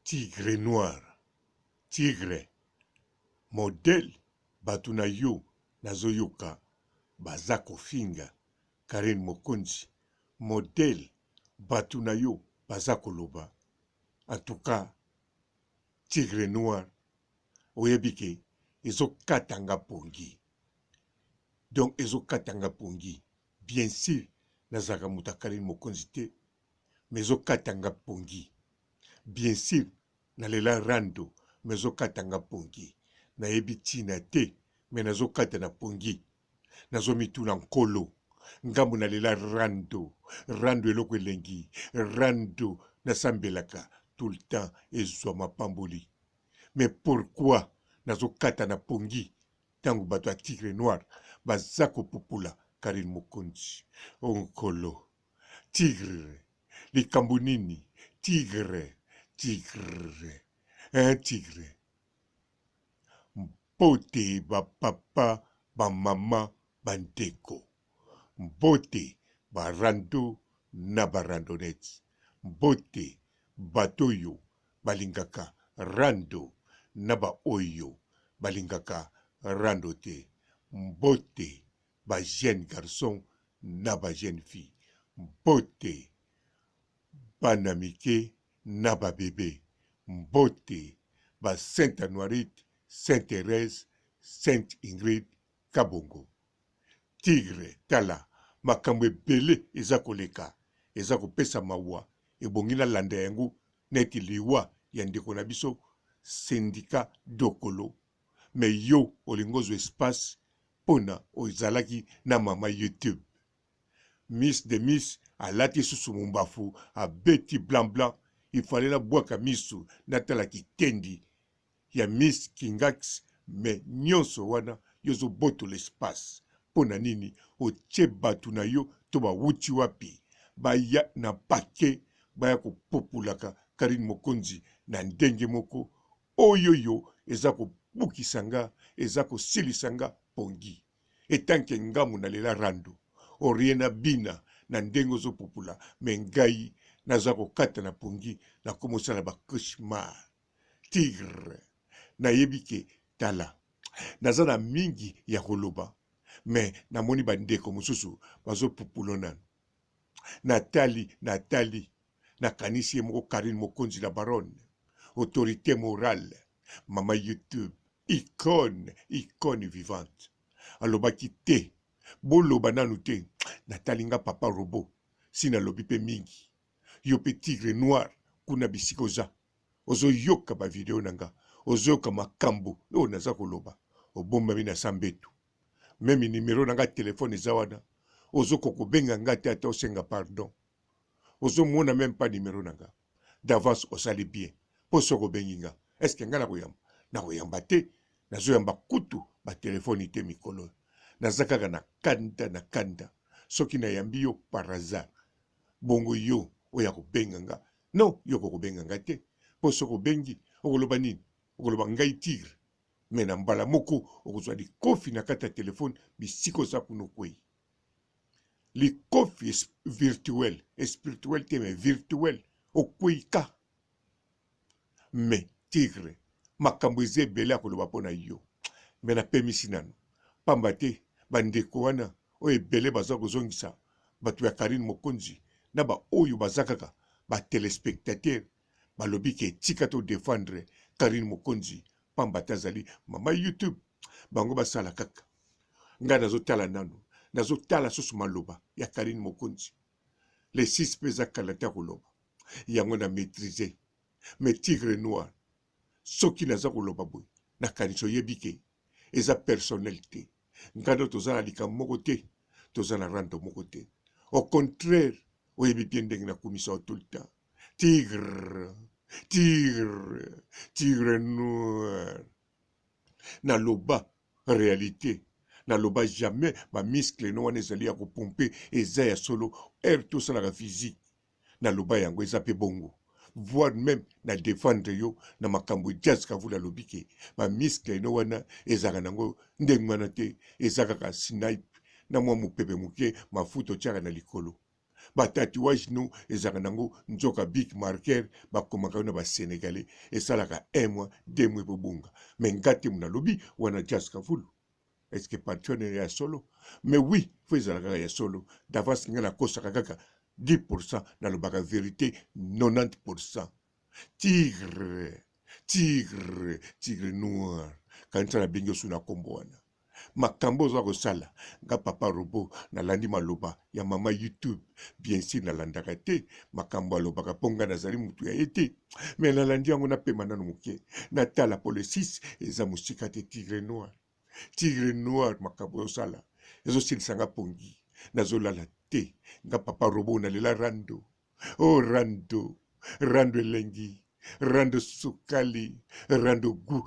Tigre noir, tigre, modèle batuna yo nazoyoka baza kofinga Karen Mokonzi, modèle batuna yo baza koloba. En tout cas, tigre noir, oyebike ezo katanga pongi. Donc ezo katanga pongi. Bien sûr, nazaka muta Karen Mokonzi te, mais ezo katanga pongi. Bien sûr, nalela rando, mezo katanga pongi. Na ebi tina te, me nazo katana pongi. Nazo mituna nkolo. Ngambu nalela rando. Rando eloko elengi. Rando nasambelaka. Tout le temps, ezwa mapamboli. Mais pourquoi nazo katana pongi? Tangu bato a tigre noir. Bazako popula Karen Mokonzi. Onkolo. Tigre. Likambo nini? Tigre. Tigre, un tigre. Mbote ba papa, ba mama, bandeko. Mbote ba rando na ba randonette. Mbote batoyo balingaka rando na ba oyo balingaka rando te. Mbote ba jeune garçon na ba jeune fille. Mbote bana mike na ba bébé. Mbote ba Sainte Anuarite, Sainte Thérèse, Sainte Ingrid Kabongo. Tigre tala makambo ebele eza koleka, eza kopesa mawa ebongi na landa yango neti liwa ya ndeko na biso sindika dokolo. Me yo olingo zo espace pona ozalaki na mama YouTube. Miss de Miss alati susu mumbafu abeti blanc blanc. Il fallait la boaka misu natala kitendi ya Miss Kingax. Me nyonso wana yozo boto l'espace. Pona nini otie batu na yo to ba wuti wapi. Baya na pake baya kopopulaka Karen Mokonzi na ndenge moko. Oyoyo eza kobukisanga, eza kosilisanga pongi. Etanke ngamu na lela rando. Oriena bina na ndenge ozo popula. Mengai naza kokata na pongi na komosala ba cauchemar. Tigre na yebike tala. Naza na mingi ya koloba. Me namoni bandeko mosusu bazo populona. Natali na kanisi moko Karen Mokonzi la baronne. Autorité morale. Mama YouTube. Icône vivante. Alobaki te. Boloba nanu te. Natalinga papa robot. Sina lobi pe mingi. Yo pe tigre noir. Kuna bisikoza. Ozo yoka ba video nanga. Ozo yoka makambo. No naza koloba. Obomba mina sambetu. Memi numero nanga telefone zawana. Ozo koko benga nga te ata osenga pardon. Ozo mona même pas numero nanga. D'avance osali bien. Poso ko bengi nga. Est-ce que nga na koyamba? Na koyamba te. Nazo yamba kutu ba telefone te mikolo. Nazakaka na kanda. Soki na yambi yo par hasard. Bongo yo oya ko benga nga. Non, yo ko benga nga te. Poso ko bengi. Okoloba nini? Okoloba ngai tigre. Mena mbala moko okozwa li kofi na kata telefone bisiko za kuno kwei. Li kofi virtuel, spirituel te me virtuel okwei ka. Me tigre makambo eze ebele akoloba pona yo. Mena pemisi nano. Pamba te bandeko wana o ebele baza kozongisa batu ya Karen Mokonzi na ba oyo bazakaka ba telespectateur balobi ke tika to défendre Karen Mokonzi. Pamba tazali mama YouTube bango basala kaka. Nga nazo tala nano. Nazo tala susu maloba ya Karen Mokonzi. Les 6 peza kalata koloba. Yango na maîtriser. Me tigre noir. Soki naza koloba boy. Na kaniso yebike. Eza personnalité. Ngano tozala likambo moko te. Tozala rando moko te. Au contraire. Oyebi bien ndenge na komisa tout le temps. Tigre noir. Na loba réalité. Na loba jamais ma muscle no wana ezali ya kopompe eza ya solo to sala physique. Na loba yango eza pe bongo. Voire même na défendre yo na makambo jazz ka vula lobike. Ma muscle no wana ezaka nango ndenge wana te ezaka ka snipe na mwa mupepe muke mafuto tiaka na likolo. Tatouage nous ezaka nango nzoka big marker bakomaka na ba sénégalais esalaka 1 mois 2 mois bobunga mais ngate muna lobi wana Jazz Kavulu. Est-ce que patron ya solo? Mais oui, faut ezalaka ya solo d'avance nga na kosaka kaka 10% na lobaka vérité 90%. Tigre, tigre noir. Kanisa na bingo suna kombo wana. Makambo za kosala nga papa robo na landi maloba ya mama YouTube bien sûr na landaka te makambo alobaka ponga nazali mutu ya ete mais na landi yango napema nano moke natala po le 6 eza musika te tigre noir makambo osala ezosilisa nga pongi nazolala te nga papa robo nalela rando oh rando elengi rando sukali, rando gu,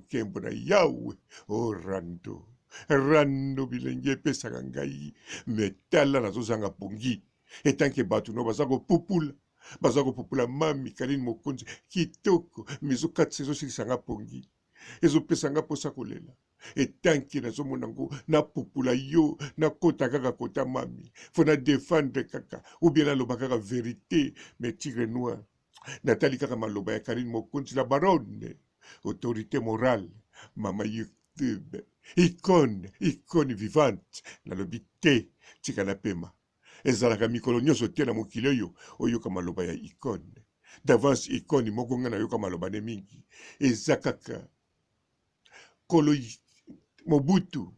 kembo na yawe, oh rando bilenge pesaka ngai, metala na zozanga pongi, etanke batu no bazako popula mami Kaline Mokonzi, kitoko, mezo katse zo silisanga pongi, ezo pesanga posa kolela. Etanki na zomona ngo na popula yo na kota kaka kota mami faut na défendre kaka ou bien na loba kaka vérité mais tigre noir Nathalie kaka maloba ya Kaline Mokonzi la baronne autorité morale mama YouTube icône vivante na lobi te tika na pema ezalaka mikolo nyonso te na mokili oyo oyoka maloba ya icône d'avance icône moko nga na yoka maloba ne mingi eza kaka kolo Mobutu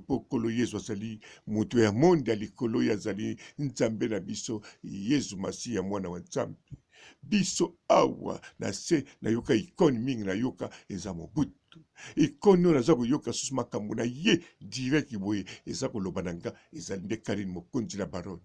po kolo Yesu azali mutu ya monde ya likolo ya azali nzambe na biso Yesu Masiya mwana wa nzambe biso awa na se na yoka ikoni mingi na yoka eza Mobutu ikoni oyo naza koyoka susu makambo na ye direct boye eza koloba na nga ezali nde Kaline Mokonzi la baronne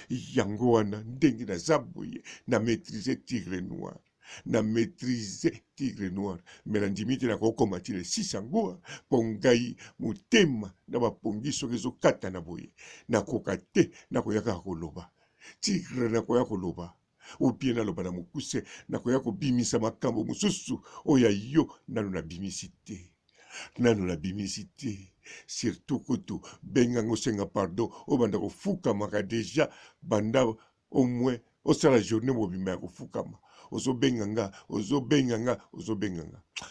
yango wana ndenge naza boye na maîtriser tigre noir na maîtriser tigre noir mais na ndimi te nakokoma ti le 6 yango mpo ngai motema na bapongi soki ezokata na boye nakoka te nakoya kaka koloba tigre nakoya koloba opie naloba na mokuse nakoya kobimisa makambo mosusu oyo yo nano nabimisi te surtout kutu bengango senga pardon o banda kofukamaka deja banda au moins osala journée mobimba ya kofukama ozobenganga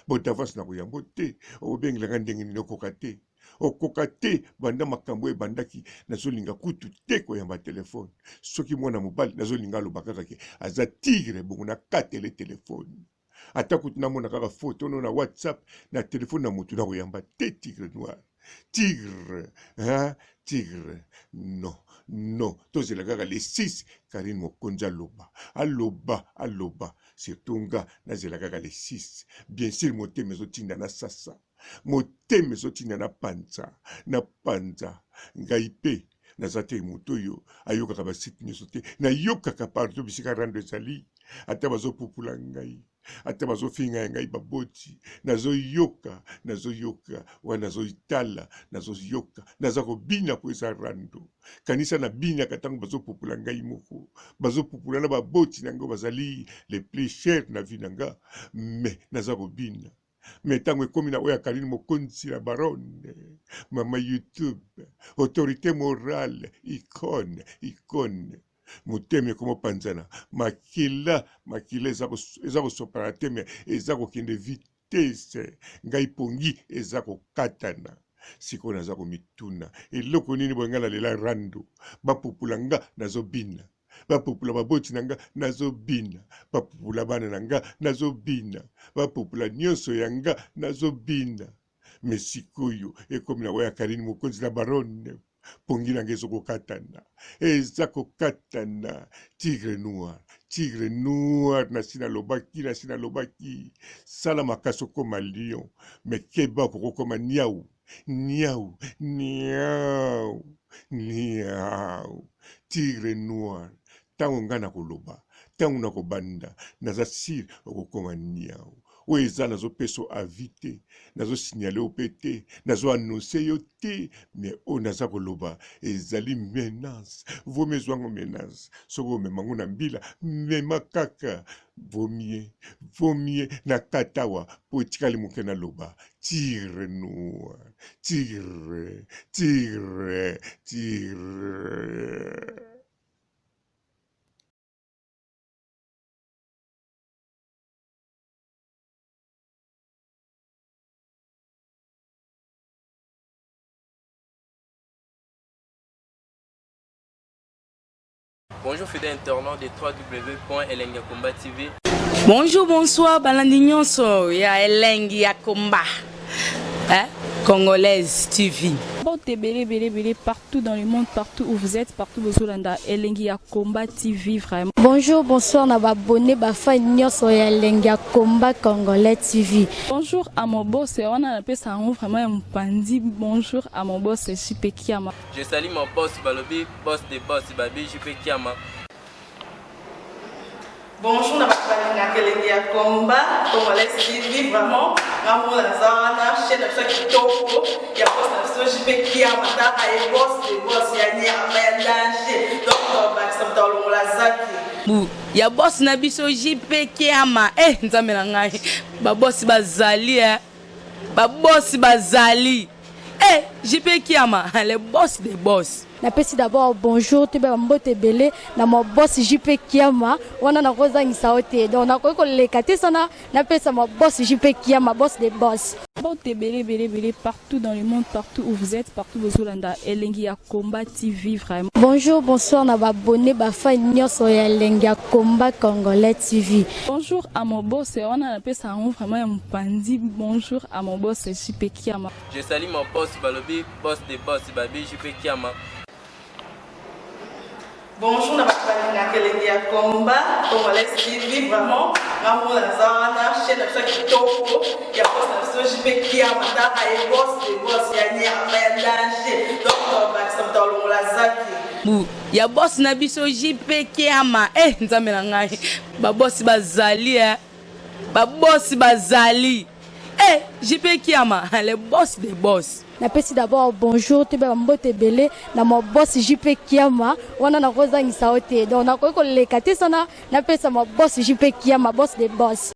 botavasi na koyambo te obengelanga ndenge nini okoka te banda makambo ebandaki nazolinga kutu te koyamba telefone soki mwana mobali nazolinga aloba kaka ke aza tigre bongo na katele telefone ata kutu namona kaka foto no na WhatsApp na telefone na motu na koyamba te tigre noir tigre non tozela kaka les 6 Kaline Mokonzi aloba surtout nga nazela kaka les 6 bien sûr motema ezotinda na sasa motema ezotinda na panza ngai mpe naza te moto oyo ayokaka basite nyonso te nayokaka partout bisika rando ezali ata bazopupula ngai ata bazofinga ya ngai baboti nazoyoka wana nazoitala nazoyoka naza kobina po eza rando kanisa na binaka ntango bazopupula ngai moko bazopupula na baboti na ngai bazali le plus cher na vie na nga me naza kobina me ntango ekomi na oyo ya Kaline Mokonzi la baronne mama YouTube autorité morale icône motema ekomopanzana makila eza kosopana te me eza kokende vitese ngai pongi eza kokatana sikoyo naza komituna eloko nini boye ngai nalela rando bapupula nga nazobina bapupula baboti na nga nazobina bapupula bana na nga nazobina bapupula nyonso ya nga nazobina me sikoyo ekomi na oyo ya Kaline Mokonzi la baronne pongi na nga eza kokatana tigre noir nasi nalobaki sala makasi okoma lion me keba okokoma niau tigre noir ntango nga na koloba ntango na kobanda naza sire okokoma niau oyo eza nazopesa avis te, nazosignale ope te, nazoannonce yo te, mais oyo naza koloba ezali menace. Vomi ezwango menace. Soki omemango na mbila, mema kaka. Vomier na katawa po etikali moke na loba. Tigre noir, tigre, tigre, tigre. Bonjour fidèles internautes de www.elengiakomba TV. Bonjour, bonsoir, Balandignon ya Elengi ya Komba, Congolaise TV. Bon, belé partout dans le monde, partout où vous êtes, partout où vous êtes, Elengi ya Komba TV vraiment. Bonjour, bonsoir, na abonné bafa nyonso ya Elengi ya Komba Congolais TV. Bonjour à mon boss, on a appelé ça vraiment un pandi. Bonjour à mon boss, JP Kiama. Je salue mon boss Balobi, boss des boss Babi, JP Kiama. Bonjour, na Elengi ya Komba Congolais TV vraiment. Ngamo na zana chaîne de kitoko ya boss na JP Kiama ta ay boss des boss ya ni ya danger. Donc ba samta longola zaki. Ya boss na biso JP Kiama nzambe na ngai ba boss bazali ba boss bazali JP Kiama le boss des boss. Napesi d'abord bonjour te ba mbote belé na mo boss JP Kiama wana na kozangisa ote donc na ko lekate sana napesa mo boss JP Kiama boss des boss. Bon, belé partout dans le monde, partout où vous êtes, partout où vous êtes, Elengi ya Komba TV vraiment. Bonjour, bonsoir, na abonné bafa nyonso ya Elengi ya Komba Congolais TV. Bonjour à mon boss, on a appelé ça vraiment un pandi. Bonjour à mon boss JP Kiama. Je salue mon boss Balobi, boss des boss Babi, JP Kiama. Bonjour, na Elengi ya Komba Congolais TV vraiment. Ngamo na zana chaîne de kitoko ya boss na JP Kiama ta ay boss des boss ya ni ya danger. Donc ba samta longola zaki. Ya boss na biso JP Kiama nzambe na ngai ba boss bazali ba boss bazali JP Kiama le boss des boss. Napesi d'abord bonjour te ba mbote belé na mo boss JP Kiama wana na kozangisa ote donc na ko lekate sana napesa mo boss JP Kiama boss des boss.